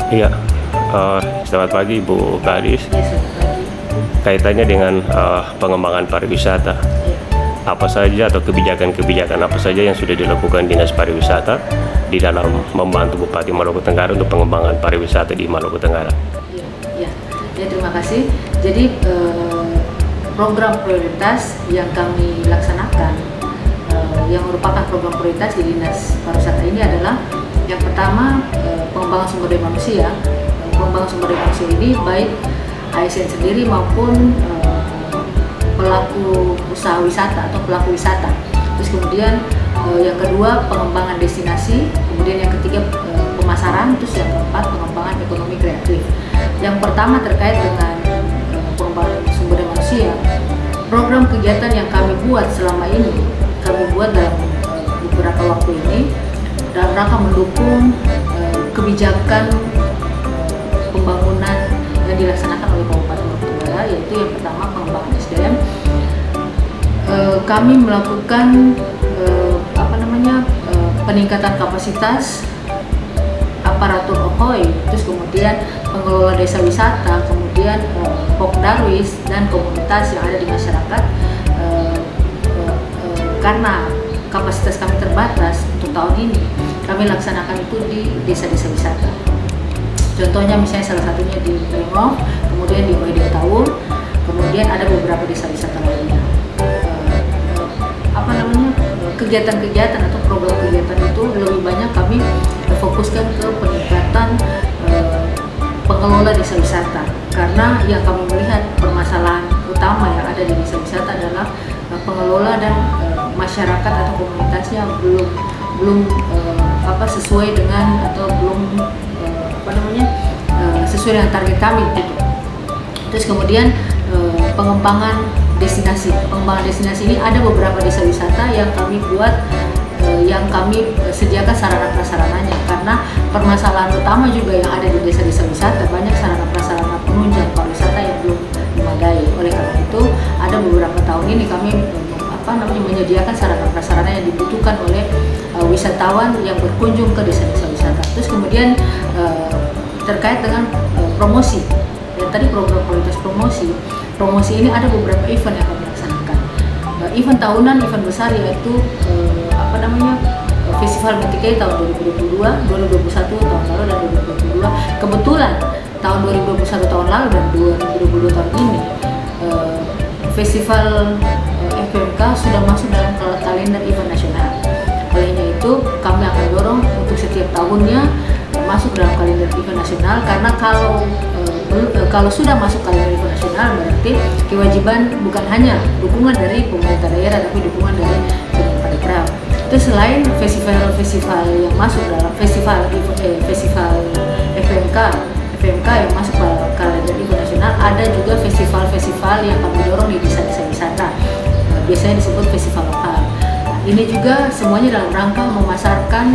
Iya, selamat pagi Bu Kadis. Ya, selamat pagi. Kaitannya dengan pengembangan pariwisata, Ya, apa saja atau kebijakan-kebijakan apa saja yang sudah dilakukan Dinas Pariwisata di dalam membantu Bupati Maluku Tenggara untuk pengembangan pariwisata di Maluku Tenggara? ya, ya. Ya, terima kasih. Jadi program prioritas yang kami laksanakan, yang merupakan program prioritas di Dinas Pariwisata ini adalah yang pertama, pengembangan sumber daya manusia. Pengembangan sumber daya manusia ini baik ASN sendiri maupun pelaku usaha wisata atau pelaku wisata. Terus kemudian yang kedua, pengembangan destinasi. Kemudian yang ketiga, pemasaran. Terus yang keempat, pengembangan ekonomi kreatif. Yang pertama terkait dengan pengembangan sumber daya manusia, program kegiatan yang kami buat selama ini, kami buat dalam beberapa waktu ini dalam rangka mendukung kebijakan pembangunan yang dilaksanakan oleh Kabupaten Maluku Tenggara, yaitu yang pertama pengembangan SDM. Kami melakukan peningkatan kapasitas aparatur OHOI, terus kemudian pengelola desa wisata, kemudian Pokdarwis dan komunitas yang ada di masyarakat, karena kapasitas kami terbatas untuk tahun ini. Kami laksanakan itu di desa-desa wisata. Contohnya misalnya salah satunya di Rengov, kemudian di Oedia Taun, kemudian ada beberapa desa wisata lainnya. Kegiatan-kegiatan atau program kegiatan itu lebih banyak kami fokuskan ke peningkatan pengelola desa wisata, karena yang kami melihat permasalahan utama yang ada di desa wisata adalah pengelola dan masyarakat atau komunitasnya belum sesuai dengan atau belum sesuai dengan target kami gitu. Terus kemudian pengembangan destinasi. Pengembangan destinasi ini ada beberapa desa wisata yang kami buat, yang kami sediakan sarana prasarananya, karena permasalahan utama juga yang ada di desa-desa wisata, banyak sarana prasarana penunjang pariwisata yang belum memadai. Oleh karena itu ada beberapa tahun ini kami menyediakan sarana prasarana yang dibutuhkan oleh wisatawan yang berkunjung ke desa-desa wisata. Terus kemudian terkait dengan promosi, dan tadi program prioritas promosi ini ada beberapa event yang kami laksanakan. Event tahunan, event besar, yaitu Festival Metikei tahun 2022, 2021 tahun lalu dan 2022. Kebetulan tahun 2021 tahun lalu dan 2022 tahun ini Festival FPMK sudah masuk dalam kalender event nasional. Olehnya itu kami akan dorong untuk setiap tahunnya masuk dalam kalender event nasional, karena kalau sudah masuk kalender event nasional berarti kewajiban bukan hanya dukungan dari pemerintah daerah, tapi dukungan dari Kemenparekraf. Itu selain festival-festival yang masuk dalam festival FPMK yang masuk ke kalender event nasional, ada juga festival-festival yang kami dorong di desa-desa wisata, biasanya disebut festival lokal. Ini juga semuanya dalam rangka memasarkan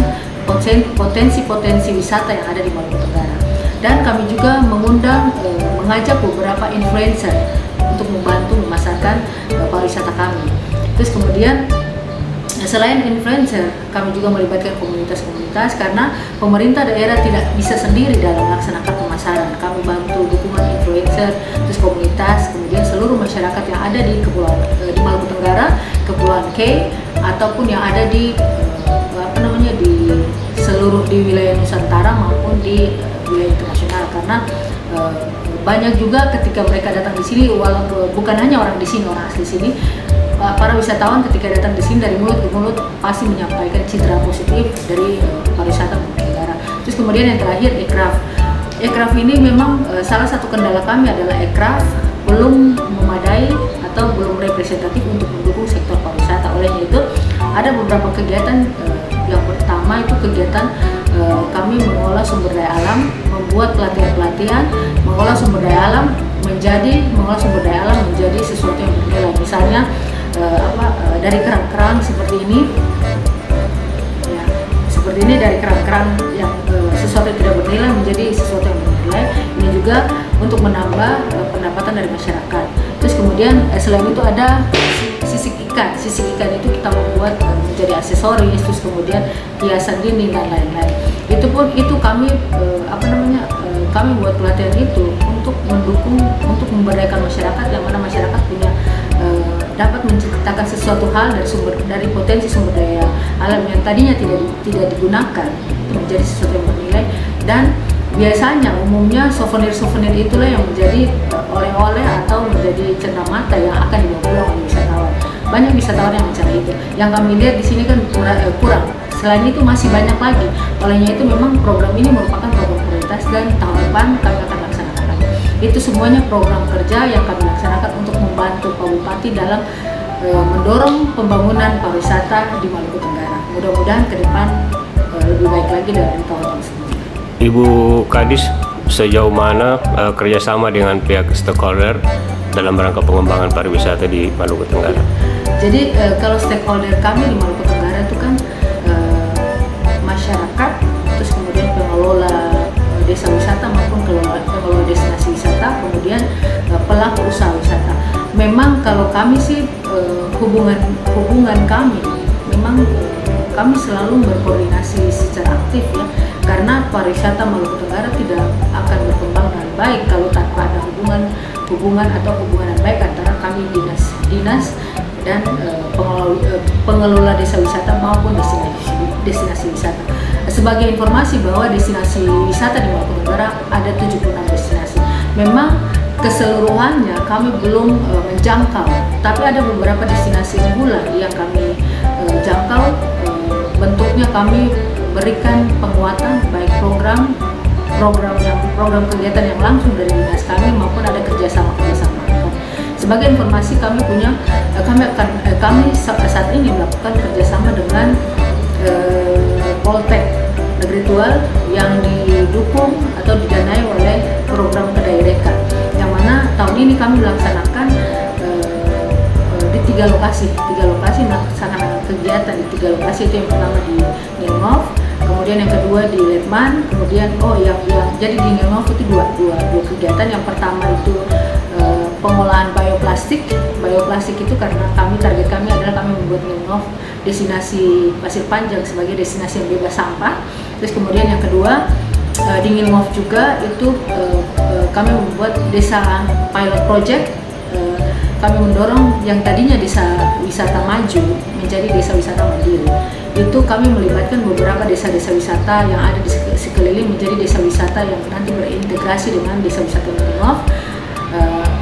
potensi-potensi wisata yang ada di Maluku Tenggara. Dan kami juga mengajak beberapa influencer untuk membantu memasarkan pariwisata kami. Terus kemudian selain influencer, kami juga melibatkan komunitas-komunitas, karena pemerintah daerah tidak bisa sendiri dalam melaksanakan pemasaran. Kami bantu dukungan influencer, terus komunitas, kemudian seluruh masyarakat yang ada di Maluku Tenggara, Kepulauan K, ataupun yang ada di di wilayah Nusantara maupun di wilayah internasional. Karena banyak juga ketika mereka datang di sini, walaupun bukan hanya orang di sini, orang asli sini, para wisatawan ketika datang di sini dari mulut ke mulut pasti menyampaikan citra positif dari pariwisata Maluku Tenggara. Terus kemudian yang terakhir, Ekraf ini memang salah satu kendala kami adalah Ekraf belum memadai atau belum representatif untuk mendukung sektor pariwisata. Olehnya itu ada beberapa kegiatan. Yang pertama itu kegiatan kami mengolah sumber daya alam, membuat pelatihan-pelatihan mengolah sumber daya alam menjadi sesuatu yang bernilai. Misalnya dari kerang-kerang seperti ini, ya, dari kerang-kerang yang sesuatu yang tidak bernilai menjadi sesuatu yang bernilai. Ini juga untuk menambah pendapatan dari masyarakat. Terus kemudian selain itu ada sisik ikan. Sisik ikan itu kita membuat menjadi aksesoris, terus kemudian hiasan dinding dan lain-lain. Itu kami kami buat pelatihan itu untuk mendukung, untuk memberdayakan masyarakat, yang mana masyarakat punya dapat menciptakan sesuatu hal dari potensi sumber daya alam yang tadinya tidak digunakan menjadi sesuatu yang bernilai. Dan biasanya umumnya souvenir-souvenir itulah yang menjadi oleh-oleh atau menjadi cenderamata yang akan dibawa pulang oleh wisatawan. Banyak wisatawan yang mencari itu. Yang kami lihat di sini kan kurang. Selain itu masih banyak lagi. Olehnya itu memang program ini merupakan program prioritas dan tahun depan kami akan laksanakan. Itu semuanya program kerja yang kami laksanakan untuk membantu Pak Bupati dalam mendorong pembangunan pariwisata di Maluku Tenggara. Mudah-mudahan ke depan lebih baik lagi dari tahun sebelumnya. Ibu Kadis, sejauh mana kerjasama dengan pihak stakeholder dalam rangka pengembangan pariwisata di Maluku Tenggara? Jadi kalau stakeholder kami di Maluku Tenggara itu kan masyarakat, terus kemudian pengelola desa wisata maupun pengelola destinasi wisata, kemudian pelaku usaha wisata. Memang kalau kami sih hubungan kami memang kami selalu berkoordinasi secara aktif ya, karena pariwisata Maluku Tenggara tidak akan berkembang dengan baik kalau tanpa ada hubungan atau hubungan yang baik antara kami dinas dan pengelola desa wisata maupun destinasi wisata. Sebagai informasi bahwa destinasi wisata di Maluku Tenggara ada 76 destinasi. Memang keseluruhannya kami belum menjangkau, tapi ada beberapa destinasi unggulan yang kami jangkau. Bentuknya kami berikan penguatan baik program kegiatan yang langsung dari dinas kami maupun ada kerjasama. Sebagai informasi kami saat ini melakukan kerjasama dengan Poltek Negeri Tual yang didukung atau didanai oleh program Kedaireka, yang mana tahun ini kami melaksanakan di tiga lokasi melaksanakan kegiatan di 3 lokasi. Itu yang pertama di Ngelngov, kemudian yang kedua di Letman, kemudian jadi di Ngelngov itu dua kegiatan. Yang pertama itu pengolahan bioplastik itu karena target kami adalah kami membuat Ngelngov destinasi Pasir Panjang sebagai destinasi yang bebas sampah. Terus kemudian yang kedua di Ngelngov juga itu kami membuat desa pilot project. Kami mendorong yang tadinya desa wisata maju menjadi desa wisata mandiri. Itu kami melibatkan beberapa desa-desa wisata yang ada di sekeliling menjadi desa wisata yang nanti berintegrasi dengan desa wisata Ngelngov.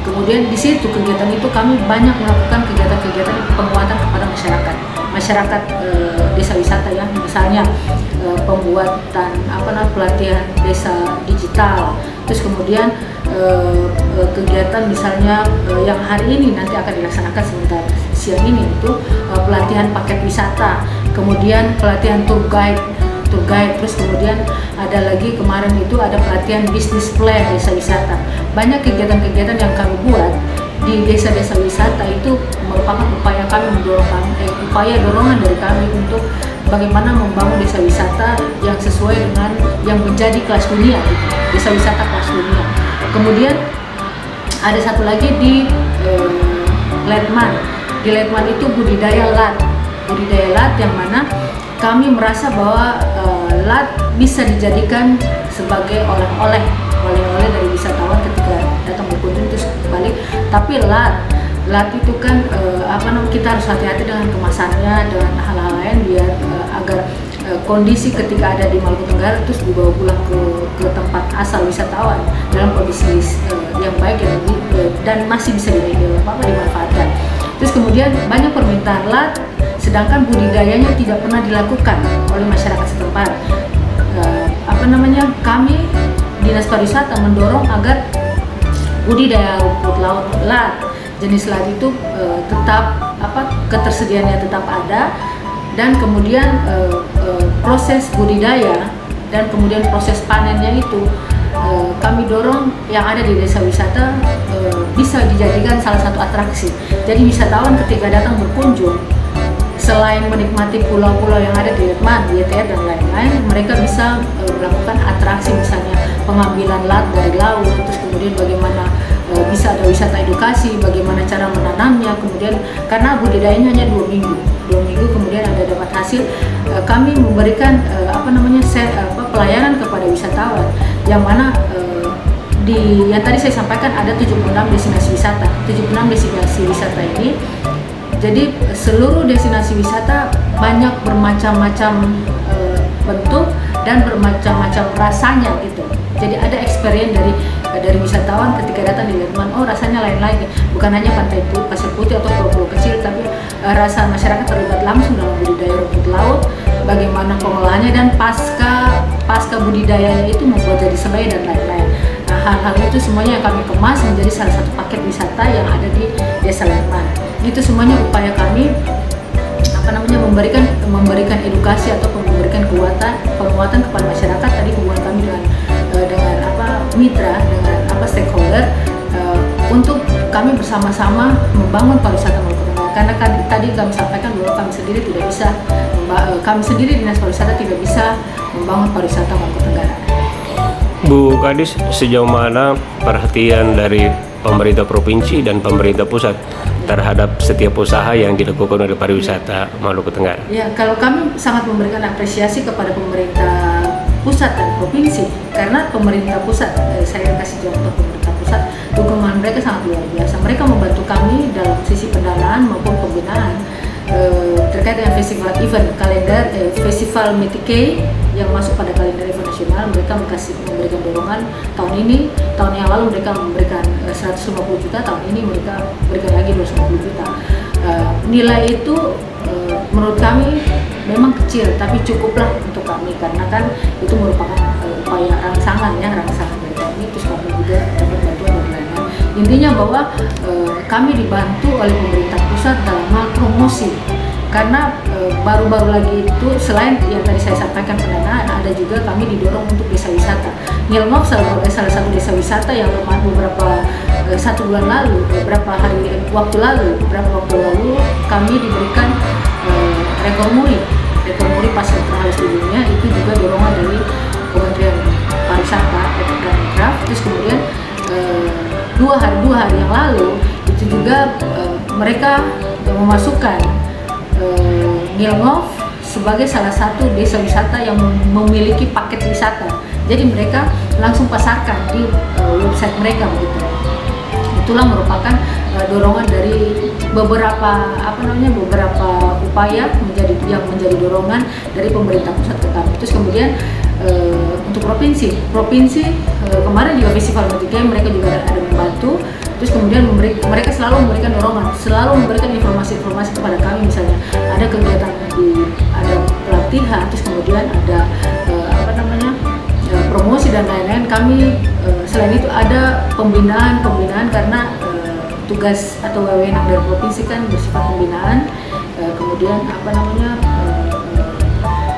Kemudian di situ kegiatan itu kami banyak melakukan kegiatan-kegiatan penguatan kepada masyarakat desa wisata ya, misalnya pembuatan pelatihan desa digital, terus kemudian kegiatan misalnya yang hari ini nanti akan dilaksanakan sebentar siang ini itu pelatihan paket wisata, kemudian pelatihan tour guide, terus kemudian ada lagi kemarin itu ada pelatihan bisnis plan desa wisata. Banyak kegiatan-kegiatan yang kami buat di desa-desa wisata itu merupakan upaya dorongan dari kami untuk bagaimana membangun desa wisata yang sesuai dengan yang menjadi kelas dunia, desa wisata kelas dunia. Kemudian ada satu lagi di Letman. Di Letman itu budidaya lat yang mana kami merasa bahwa lat bisa dijadikan sebagai oleh-oleh dari wisatawan ketika datang berkunjung terus balik. Tapi lat itu kan kita harus hati-hati dengan kemasannya, dengan hal-hal lain biar agar kondisi ketika ada di Maluku Tenggara terus dibawa pulang ke tempat asal wisatawan dalam kondisi yang baik dan masih bisa dimanfaatkan. Terus kemudian banyak permintaan lat, sedangkan budidayanya tidak pernah dilakukan oleh masyarakat setempat. Kami Dinas Pariwisata mendorong agar budidaya rumput laut lat, jenis lat itu tetap ketersediaannya tetap ada, dan kemudian proses budidaya dan kemudian proses panennya itu kami dorong yang ada di desa wisata bisa dijadikan salah satu atraksi. Jadi wisatawan ketika datang berkunjung, selain menikmati pulau-pulau yang ada di Letman, YTR dan lain-lain, mereka bisa melakukan atraksi misalnya pengambilan lat dari laut, terus kemudian bagaimana bisa ada wisata edukasi, bagaimana cara menanamnya, kemudian karena budidayanya hanya 2 minggu kemudian ada dapat hasil. Kami memberikan pelayanan kepada wisatawan yang mana yang tadi saya sampaikan ada 76 destinasi wisata. 76 destinasi wisata ini, jadi seluruh destinasi wisata banyak bermacam-macam bentuk dan bermacam-macam rasanya gitu. Jadi ada experience dari wisatawan ketika datang di Letman, oh rasanya lain-lain, bukan hanya pantai pasir putih atau pulau-pulau kecil, tapi rasa masyarakat terlibat langsung dalam budidaya rumput laut, bagaimana pengolahannya, dan pasca budidayanya itu membuat jadi selai dan lain-lain. Nah, hal-hal itu semuanya yang kami kemas menjadi salah satu paket wisata yang ada di Desa Letman. Itu semuanya upaya kami memberikan edukasi atau memberikan penguatan kepada masyarakat. Tadi hubungan kami dengan mitra, dengan stakeholder, untuk kami bersama-sama membangun pariwisata Maluku Tenggara. Karena kan tadi kami sampaikan bahwa kami sendiri Dinas Pariwisata tidak bisa membangun pariwisata Maluku Tenggara. Bu Kadis, sejauh mana perhatian dari pemerintah provinsi dan pemerintah pusat terhadap setiap usaha yang dilakukan oleh pariwisata Maluku Tenggara? Ya, kalau kami sangat memberikan apresiasi kepada pemerintah pusat dan provinsi, karena pemerintah pusat, saya kasih contoh pemerintah pusat, dukungan mereka sangat luar biasa. Mereka membantu kami dalam sisi pendanaan maupun pembinaan terkait dengan festival event, kalender festival Metikei yang masuk pada kalender event nasional. Mereka memberikan dorongan tahun ini. Tahun yang lalu mereka memberikan 150 juta, tahun ini mereka berikan lagi 250 juta. Nilai itu menurut kami memang kecil, tapi cukuplah untuk kami, karena kan itu merupakan upaya rangsangan dari kami. Terus kami juga dapat bantuan dari lain-lain. Intinya bahwa kami dibantu oleh pemerintah pusat dalam hal promosi, karena baru-baru lagi itu selain yang tadi saya sampaikan pendanaan, ada juga kami didorong untuk desa wisata. Ngilmok sebagai salah satu desa wisata yang beberapa waktu lalu kami diberikan rekor muri pasar terhalus di dunia. Itu juga dorongan dari Kementerian Pariwisata dan Ekraf. Terus kemudian dua hari yang lalu itu juga mereka memasukkan Ngilngov sebagai salah satu desa wisata yang memiliki paket wisata. Jadi mereka langsung pasarkan di website mereka begitu. Itulah merupakan dorongan dari beberapa upaya yang menjadi dorongan dari pemerintah pusat ke kami. Terus kemudian untuk provinsi kemarin juga festival Metikei mereka juga ada membantu. Terus kemudian mereka selalu memberikan dorongan, selalu memberikan informasi-informasi kepada kami, misalnya ada kegiatan ada pelatihan, terus kemudian ada promosi dan lain-lain. Kami selain itu ada pembinaan karena tugas atau wewenang dari provinsi kan bersifat pembinaan. Kemudian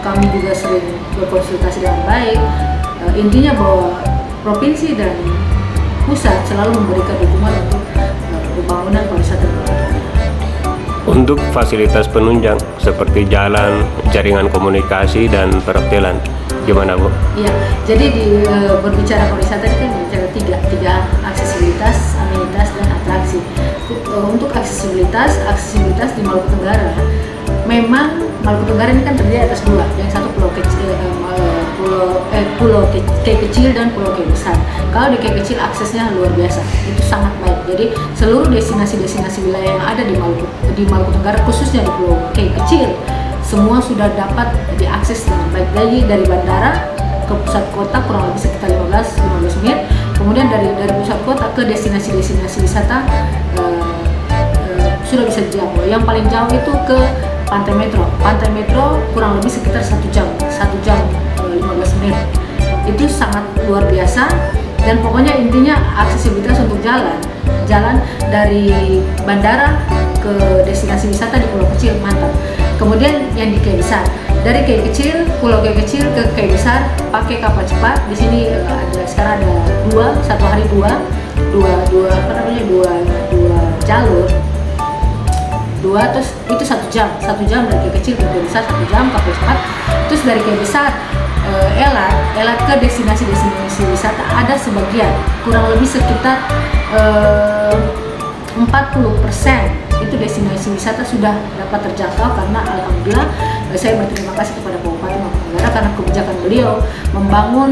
kami juga sering berkonsultasi dengan baik. Intinya bahwa provinsi dan pusat selalu memberikan dukungan untuk pembangunan pariwisata. Untuk fasilitas penunjang seperti jalan, jaringan komunikasi, dan perhotelan, gimana Bu? Iya, jadi berbicara pariwisata ini kan berbicara tiga aksesibilitas, amenitas, dan atraksi. Untuk aksesibilitas di Maluku Tenggara, memang Maluku Tenggara ini kan terdiri atas dua, yang satu pulau kecil dan pulau besar. Kalau di kecil aksesnya luar biasa, itu sangat baik. Jadi seluruh destinasi wilayah yang ada di Maluku Tenggara, khususnya di pulau kecil, semua sudah dapat diakses dengan baik. Jadi dari bandara ke pusat kota kurang lebih sekitar 15 menit. Kemudian dari pusat kota ke destinasi wisata sudah bisa dijangkau. Yang paling jauh itu ke Pantai Metro. Pantai Metro kurang lebih sekitar 1 jam 15 menit. Itu sangat luar biasa. Dan pokoknya intinya aksesibilitas untuk jalan dari bandara ke destinasi wisata di pulau kecil mantap. Kemudian yang di Kei Besar, dari pulau Kei kecil ke Kei Besar pakai kapal cepat. Di sini sekarang ada satu hari dua jalur. Terus itu 1 jam dari Kei kecil ke Kei Besar, 1 jam kapal cepat. Terus dari Kei Besar Elat ke destinasi wisata ada sebagian, kurang lebih sekitar 40% itu destinasi wisata sudah dapat terjangkau, karena alhamdulillah saya berterima kasih kepada Bupati Maluku Tenggara bisa karena kebijakan beliau membangun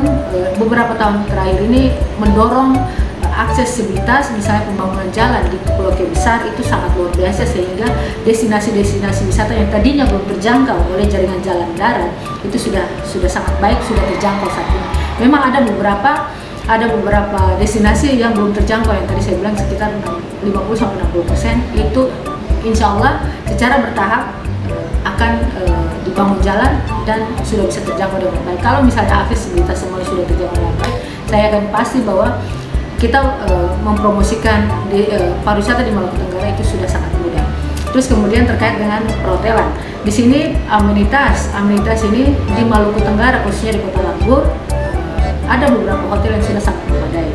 beberapa tahun terakhir ini mendorong aksesibilitas, misalnya pembangunan jalan di Pulau K besar itu sangat luar biasa, sehingga destinasi-destinasi wisata yang tadinya belum terjangkau oleh jaringan jalan darat itu sudah sangat baik, sudah terjangkau saat ini. Memang ada beberapa destinasi yang belum terjangkau, yang tadi saya bilang sekitar 50-60% itu insya Allah secara bertahap akan dibangun jalan dan sudah bisa terjangkau dengan baik. Kalau misalnya aksesibilitas semuanya sudah terjangkau dengan baik, saya akan pasti bahwa kita mempromosikan pariwisata di Maluku Tenggara itu sudah sangat mudah. Terus kemudian terkait dengan perhotelan, di sini amenitas ini di Maluku Tenggara khususnya di Kota Langur ada beberapa hotel yang sudah sangat memadai.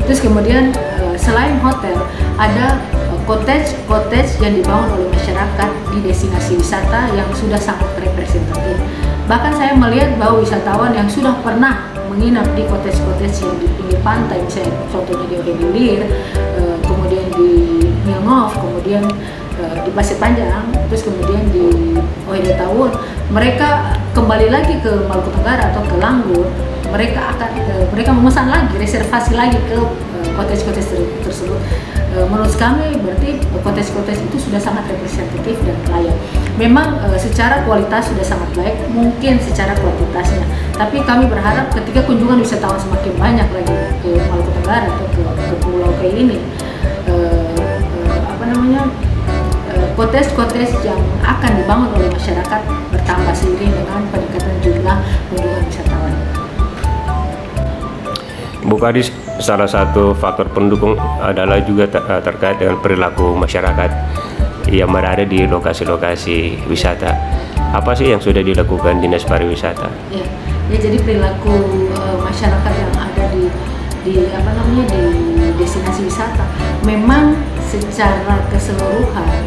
Terus kemudian selain hotel ada cottage yang dibangun oleh masyarakat di destinasi wisata yang sudah sangat representatif. Bahkan saya melihat bahwa wisatawan yang sudah pernah menginap di cottage yang di pinggir pantai, misalnya contohnya di Odegilir, kemudian di Milngov, kemudian di Pasir Panjang, terus kemudian di Ohede Tawun, mereka kembali lagi ke Maluku Tenggara atau ke Langur, mereka memesan lagi, reservasi lagi ke cottage tersebut. Menurut kami berarti cottage itu sudah sangat representatif dan layak. Memang secara kualitas sudah sangat baik, mungkin secara kuantitasnya. Tapi kami berharap ketika kunjungan wisatawan semakin banyak lagi ke Maluku Tenggara atau ke pulau kayak ini, cottage yang akan dibangun oleh masyarakat bertambah seiring dengan peningkatan jumlah kunjungan wisatawan. Bu Kadis, salah satu faktor pendukung adalah juga terkait dengan perilaku masyarakat yang berada di lokasi-lokasi wisata. Apa sih yang sudah dilakukan Dinas Pariwisata? Ya jadi perilaku masyarakat yang ada di destinasi wisata memang secara keseluruhan,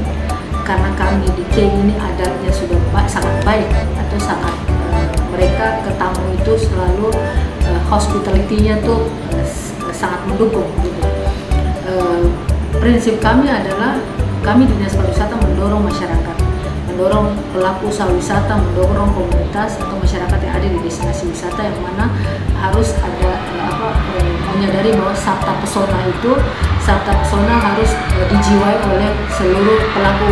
karena kami di K ini adatnya sudah sangat baik atau sangat mereka ke tamu itu selalu hospitality-nya tuh sangat mendukung gitu. Prinsip kami adalah kami Dinas Pariwisata mendorong masyarakat, mendorong pelaku usaha wisata, mendorong komunitas atau masyarakat yang ada di destinasi wisata yang mana harus ada menyadari bahwa sabta pesona harus dijiwai oleh seluruh pelaku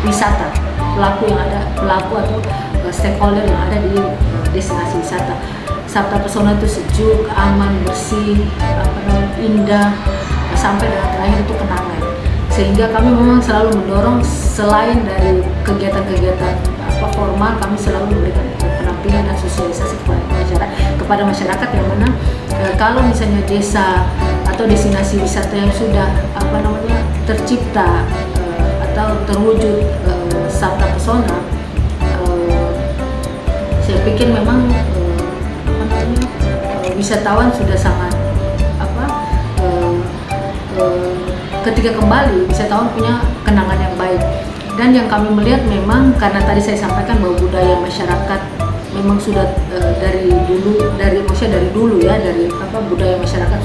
wisata, pelaku atau stakeholder yang ada di destinasi wisata. Sabta pesona itu sejuk, aman, bersih, indah, sampai dengan terakhir itu kenangan. Sehingga kami memang selalu mendorong, selain dari kegiatan-kegiatan formal, kami selalu memberikan penampilan dan sosialisasi kepada masyarakat yang mana kalau misalnya desa atau destinasi wisata yang sudah tercipta atau terwujud sabta pesona, saya pikir memang wisatawan sudah sangat ketika kembali wisatawan punya kenangan yang baik. Dan yang kami melihat memang karena tadi saya sampaikan bahwa budaya masyarakat memang sudah dari dulu budaya masyarakat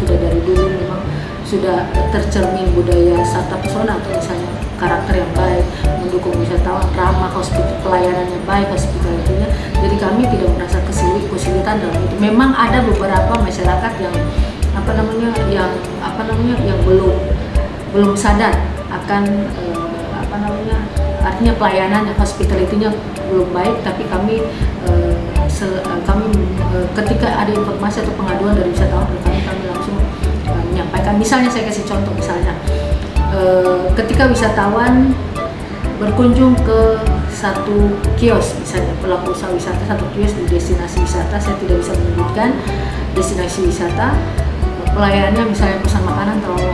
sudah dari dulu memang sudah tercermin budaya sabta pesona atau misalnya karakter yang baik, mendukung wisatawan, ramah, pelayanannya baik, hospitality-nya. Jadi kami tidak merasa kesulitan dalam itu. Memang ada beberapa masyarakat yang yang belum sadar akan artinya pelayanan pelayanannya, hospitality-nya belum baik, tapi kami ketika ada informasi atau pengaduan dari wisatawan kami langsung menyampaikan. Misalnya saya kasih contoh, ketika wisatawan berkunjung ke satu kios, misalnya pelaku usaha wisata satu kios di destinasi wisata, saya tidak bisa menyebutkan destinasi wisata, pelayanannya misalnya pesan makanan terlalu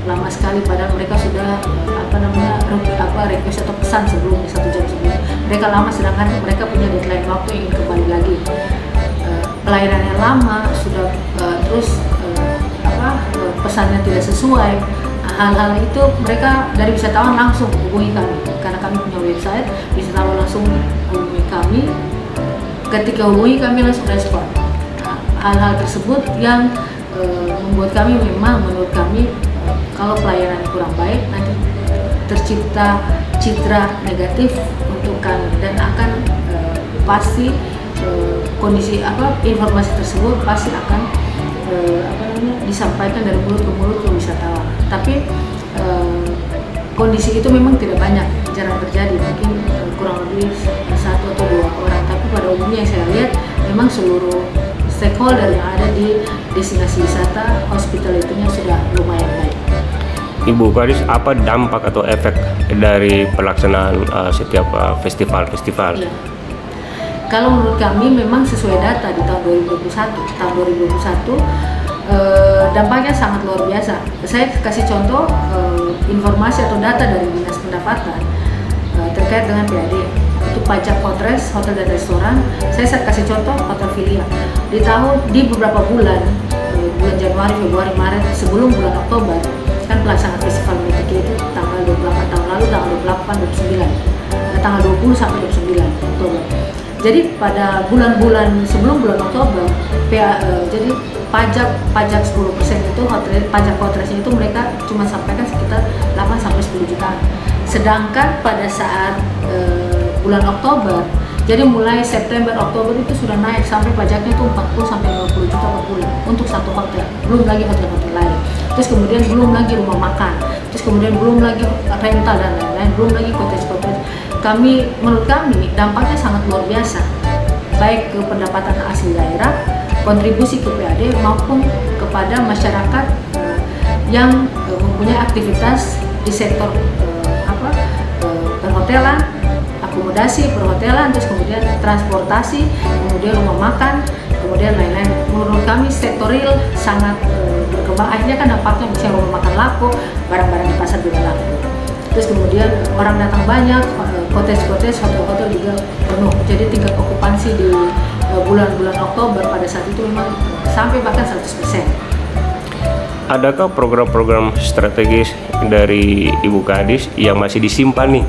lama sekali, padahal mereka sudah request atau pesan sebelumnya 1 jam sebelumnya, mereka lama, sedangkan mereka punya deadline waktu ingin kembali lagi. Pelayanannya lama sudah, pesannya tidak sesuai. Hal-hal itu mereka dari wisatawan langsung hubungi kami, karena kami punya website, wisatawan langsung hubungi kami. Ketika hubungi kami langsung respon. Hal-hal tersebut yang membuat kami menurut kami kalau pelayanan kurang baik nanti tercipta citra negatif untuk kami, dan akan pasti kondisi informasi tersebut pasti akan disampaikan dari mulut ke mulut ke wisatawan. Tapi kondisi itu memang tidak banyak, jarang terjadi, mungkin kurang lebih 1 atau 2 orang. Tapi pada umumnya yang saya lihat memang seluruh stakeholder yang ada di destinasi wisata hospitality-nya sudah lumayan baik. Ibu Kadis, apa dampak atau efek dari pelaksanaan setiap festival-festival? Ya. Kalau menurut kami memang sesuai data di tahun 2021, dampaknya sangat luar biasa. Saya kasih contoh informasi atau data dari Dinas Pendapatan terkait dengan PAD. Itu pajak hotel dan restoran. Saya kasih contoh Hotel Filia. Di beberapa bulan Januari, Februari, Maret, sebelum bulan Oktober, kan pelaksanaan festival Metiki itu tanggal 28 tahun lalu, tanggal 28, 29, tanggal 20 sampai 29 Oktober. Jadi pada bulan-bulan sebelum bulan Oktober, jadi pajak 10% itu pajak hotelnya itu mereka cuma sampaikan sekitar 8 sampai 10 juta. Sedangkan pada saat bulan Oktober, jadi mulai September Oktober itu sudah naik sampai pajaknya itu 40 sampai 50 juta per bulan untuk satu hotel. Belum lagi hotel-hotel lain. Terus kemudian belum lagi rumah makan. Terus kemudian belum lagi rental dan lain-lain, belum lagi cottage. Menurut kami dampaknya sangat luar biasa, baik ke pendapatan asli daerah, kontribusi ke PAD maupun kepada masyarakat yang mempunyai aktivitas di sektor perhotelan, akomodasi perhotelan, terus kemudian transportasi, kemudian rumah makan, kemudian lain-lain. Menurut kami sektor real sangat berkembang. Akhirnya kan dampaknya misalnya rumah makan laku, barang-barang di pasar juga laku. Terus kemudian orang datang banyak, cottage, hotel-hotel juga penuh. Jadi tingkat okupansi di bulan-bulan Oktober pada saat itu memang sampai bahkan 100%. Adakah program-program strategis dari Ibu Kadis yang masih disimpan nih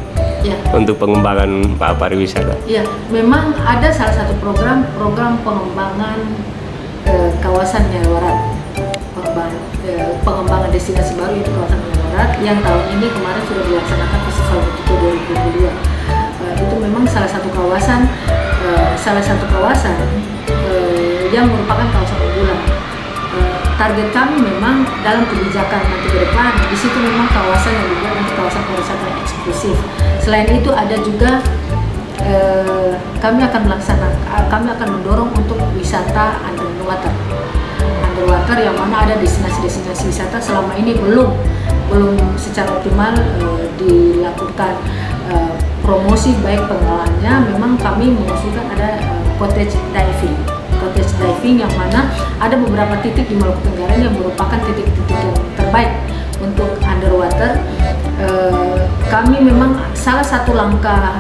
ya, untuk pengembangan pariwisata? Ya, memang ada salah satu program pengembangan kawasan Nyawarat, pengembangan destinasi baru yaitu kawasan Nyawarat yang tahun ini kemarin sudah dilaksanakan Festival Metiki 2022. Itu memang salah satu kawasan yang merupakan kawasan unggulan. Target kami memang dalam kebijakan nanti ke depan, di situ memang kawasan yang dibuat nanti kawasan pariwisata yang eksklusif. Selain itu ada juga kami akan mendorong untuk wisata underwater yang mana ada destinasi wisata selama ini belum secara optimal dilakukan promosi baik pengelolaannya. Memang kami mengusulkan ada cottage diving yang mana ada beberapa titik di Maluku Tenggara yang merupakan titik-titik yang terbaik untuk underwater. Kami memang salah satu langkah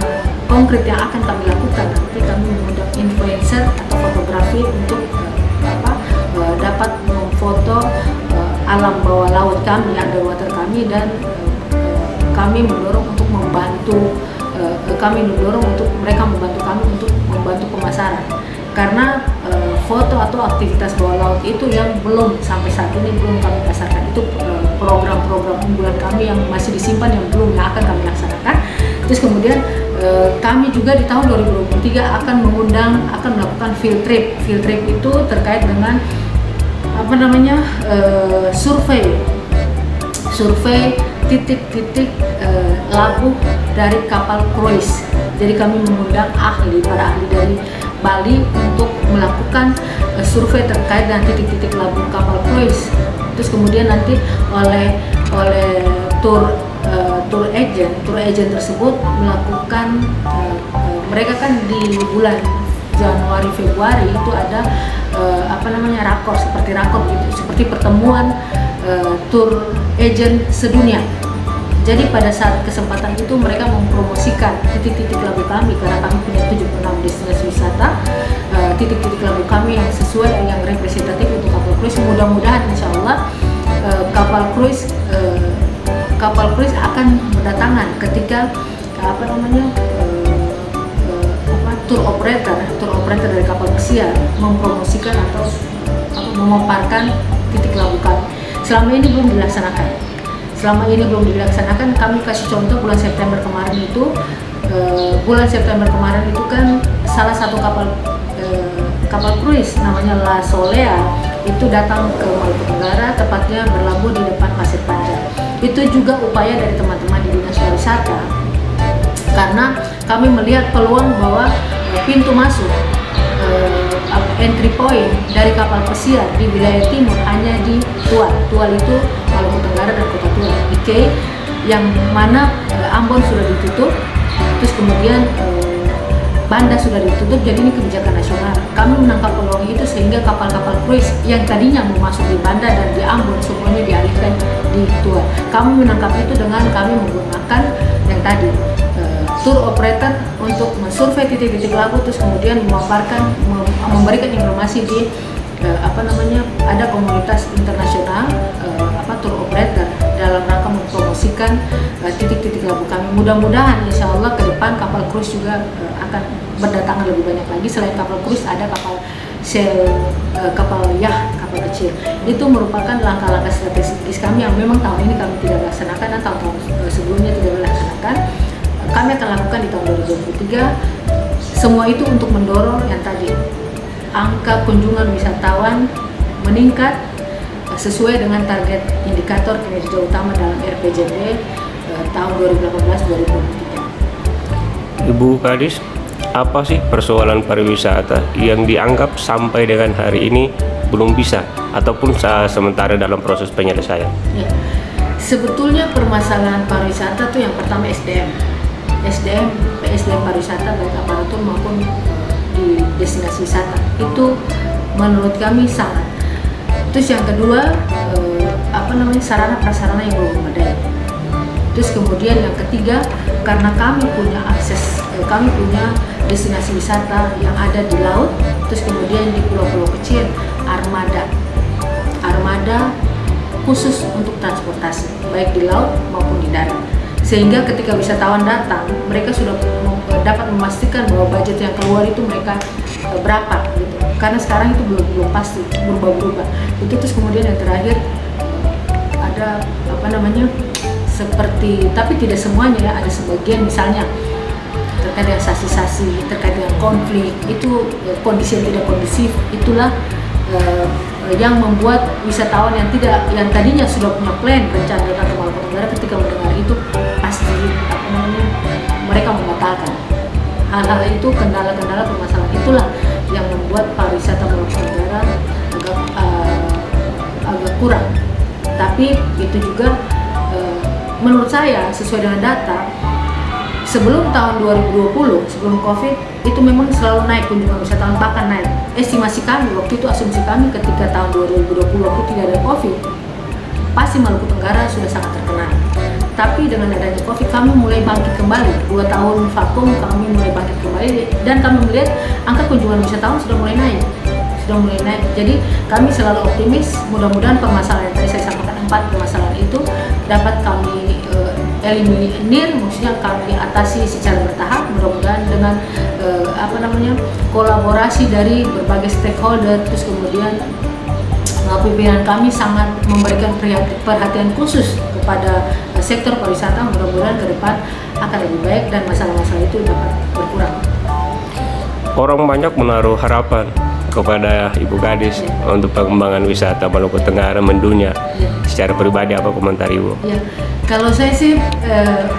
konkret yang akan kami lakukan nanti kami mengundang influencer atau fotografi untuk dapat memfoto alam bawah laut kami, underwater kami, dan kami mendorong untuk mereka membantu kami untuk membantu pemasaran. Karena foto atau aktivitas bawah laut itu yang belum sampai saat ini belum kami pasarkan. Itu program-program unggulan kami yang masih disimpan yang akan kami laksanakan. Terus kemudian kami juga di tahun 2023 akan melakukan field trip. Field trip itu terkait dengan survei titik-titik labuh dari kapal cruise. Jadi kami mengundang para ahli dari Bali untuk melakukan survei terkait dengan titik-titik labuh kapal cruise. Terus kemudian nanti oleh tour agent tersebut melakukan mereka kan di bulan Januari Februari itu ada rakor gitu, seperti pertemuan tour agent sedunia. Jadi pada saat kesempatan itu mereka mempromosikan titik-titik labu kami karena kami punya 76 destinasi wisata, titik-titik labu kami yang sesuai yang representatif untuk kapal cruise. Mudah-mudahan insya Allah kapal cruise akan berdatangan ketika tour operator dari kapal pesiar mempromosikan atau memaparkan titik labu kami. Selama ini belum dilaksanakan. Kami kasih contoh bulan September kemarin itu kan salah satu kapal kruis namanya La Solea itu datang ke Maluku Tenggara, tepatnya berlabuh di depan Pasir Panjang. Itu juga upaya dari teman-teman di Dinas Pariwisata, karena kami melihat peluang bahwa pintu masuk entry point dari kapal pesiar di wilayah timur hanya di Tual. Tual itu Maluku Tenggara dan Kota Tual, Ikei, yang mana Ambon sudah ditutup, terus kemudian Banda sudah ditutup, jadi ini kebijakan nasional. Kami menangkap peluang itu sehingga kapal-kapal kruis yang tadinya mau masuk di Banda dan di Ambon semuanya dialihkan di Tual. Kami menangkap itu dengan kami menggunakan yang tadi tour operator untuk mensurvei titik-titik labu, terus kemudian memberikan informasi di ada komunitas internasional tour operator dalam rangka mempromosikan titik-titik labu kami. Mudah-mudahan insya Allah ke depan kapal cruise juga akan berdatangan lebih banyak lagi. Selain kapal cruise ada kapal sail, kapal yacht, kapal kecil. Itu merupakan langkah-langkah strategis kami yang memang tahun ini kami tidak laksanakan dan tahun-tahun sebelumnya tidak dilaksanakan. Kami akan lakukan di tahun 2023. Semua itu untuk mendorong yang tadi, angka kunjungan wisatawan meningkat sesuai dengan target indikator kinerja utama dalam RPJMD tahun 2018-2023. Ibu Kadis, apa sih persoalan pariwisata yang dianggap sampai dengan hari ini belum bisa ataupun sementara dalam proses penyelesaian? Ya, sebetulnya permasalahan pariwisata itu yang pertama SDM pariwisata baik aparatur maupun di destinasi wisata itu menurut kami sangat. Terus yang kedua sarana prasarana yang belum memadai. Terus kemudian yang ketiga, karena kami punya akses, kami punya destinasi wisata yang ada di laut, terus kemudian di pulau-pulau kecil armada khusus untuk transportasi baik di laut maupun di darat. Sehingga ketika wisatawan datang, mereka sudah dapat memastikan bahwa budget yang keluar itu mereka berapa gitu. Karena sekarang itu belum pasti, berubah-ubah. Itu terus kemudian yang terakhir ada seperti, tapi tidak semuanya ya, ada sebagian misalnya terkait dengan sasi-sasi, terkait dengan konflik, itu kondisi yang tidak kondusif, itulah yang membuat wisatawan yang tadinya sudah punya plan rencana datang ke Maluku Tenggara, ketika mendengar itu pasti mereka membatalkan. Hal-hal itu, kendala-kendala permasalahan itulah yang membuat pariwisata Maluku Tenggara agak kurang. Tapi itu juga menurut saya sesuai dengan data, sebelum tahun 2020, sebelum COVID, itu memang selalu naik kunjungan wisatawan, bahkan naik. Estimasi kami, waktu itu asumsi kami ketika tahun 2020 waktu tidak ada COVID, pasti Maluku Tenggara sudah sangat terkenal. Tapi dengan adanya COVID, kami mulai bangkit kembali. 2 tahun vakum, kami mulai bangkit kembali, dan kami melihat angka kunjungan wisatawan sudah mulai naik. Jadi kami selalu optimis, mudah-mudahan permasalahan yang tadi saya sampaikan, 4 permasalahan itu dapat kami eliminir, maksudnya kami atasi secara bertahap, mudah-mudahan dengan kolaborasi dari berbagai stakeholder. Terus kemudian pimpinan kami sangat memberikan perhatian khusus kepada sektor pariwisata, mudah-mudahan ke depan akan lebih baik dan masalah-masalah itu dapat berkurang. Orang banyak menaruh harapan kepada Ibu Kadis untuk pengembangan wisata Maluku Tenggara mendunia. Secara pribadi apa komentar Ibu? Ya, kalau saya sih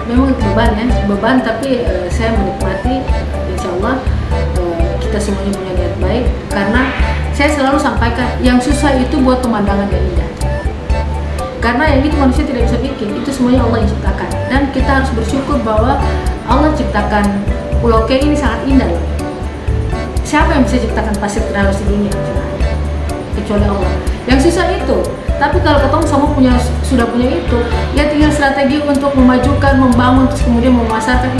memang beban, tapi saya menikmati. Insya Allah kita semuanya punya niat baik, karena saya selalu sampaikan yang susah itu buat pemandangan yang indah. Karena yang itu manusia tidak bisa bikin, itu semuanya Allah yang ciptakan, dan kita harus bersyukur bahwa Allah ciptakan Pulau K ini sangat indah. Siapa yang bisa ciptakan pasir terhalus di dunia? Kecuali Allah. Yang susah itu. Tapi kalau ketemu sama sudah punya itu, ya tinggal strategi untuk memajukan, membangun, terus kemudian memasarkan,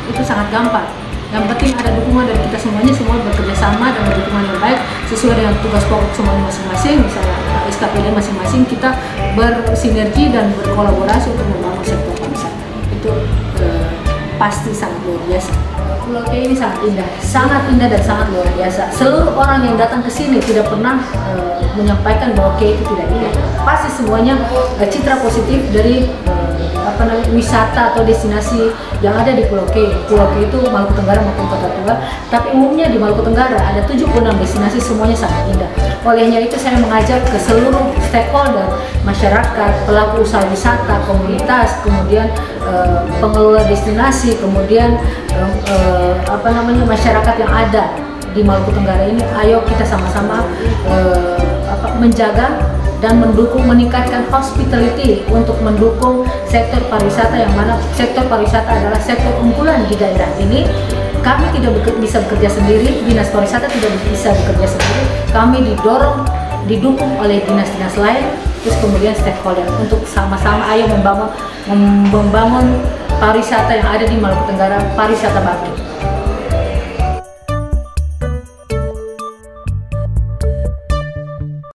itu sangat gampang. Yang penting ada dukungan dari kita semuanya, semua bekerja sama dengan dukungan yang baik sesuai dengan tugas pokok semuanya masing-masing. Misalnya SKPD masing-masing, kita bersinergi dan berkolaborasi untuk membangun sektor pariwisata. Itu pasti sangat luar biasa. Pulau K ini sangat indah dan sangat luar biasa. Seluruh orang yang datang ke sini tidak pernah menyampaikan bahwa K itu tidak indah. Pasti semuanya citra positif dari wisata atau destinasi yang ada di Pulau K. Pulau K itu Maluku Tenggara maupun Kota Tua, tapi umumnya di Maluku Tenggara ada 76 destinasi, semuanya sangat indah. Olehnya itu saya mengajak ke seluruh stakeholder, masyarakat, pelaku usaha wisata, komunitas, kemudian pengelola destinasi, kemudian masyarakat yang ada di Maluku Tenggara ini, ayo kita sama-sama menjaga dan mendukung, meningkatkan hospitality untuk mendukung sektor pariwisata, yang mana sektor pariwisata adalah sektor unggulan di daerah ini. Kami tidak bisa bekerja sendiri, Dinas Pariwisata tidak bisa bekerja sendiri, kami didukung oleh dinas-dinas lain, terus kemudian stakeholder untuk sama-sama ayo membangun pariwisata yang ada di Maluku Tenggara, pariwisata bangkit.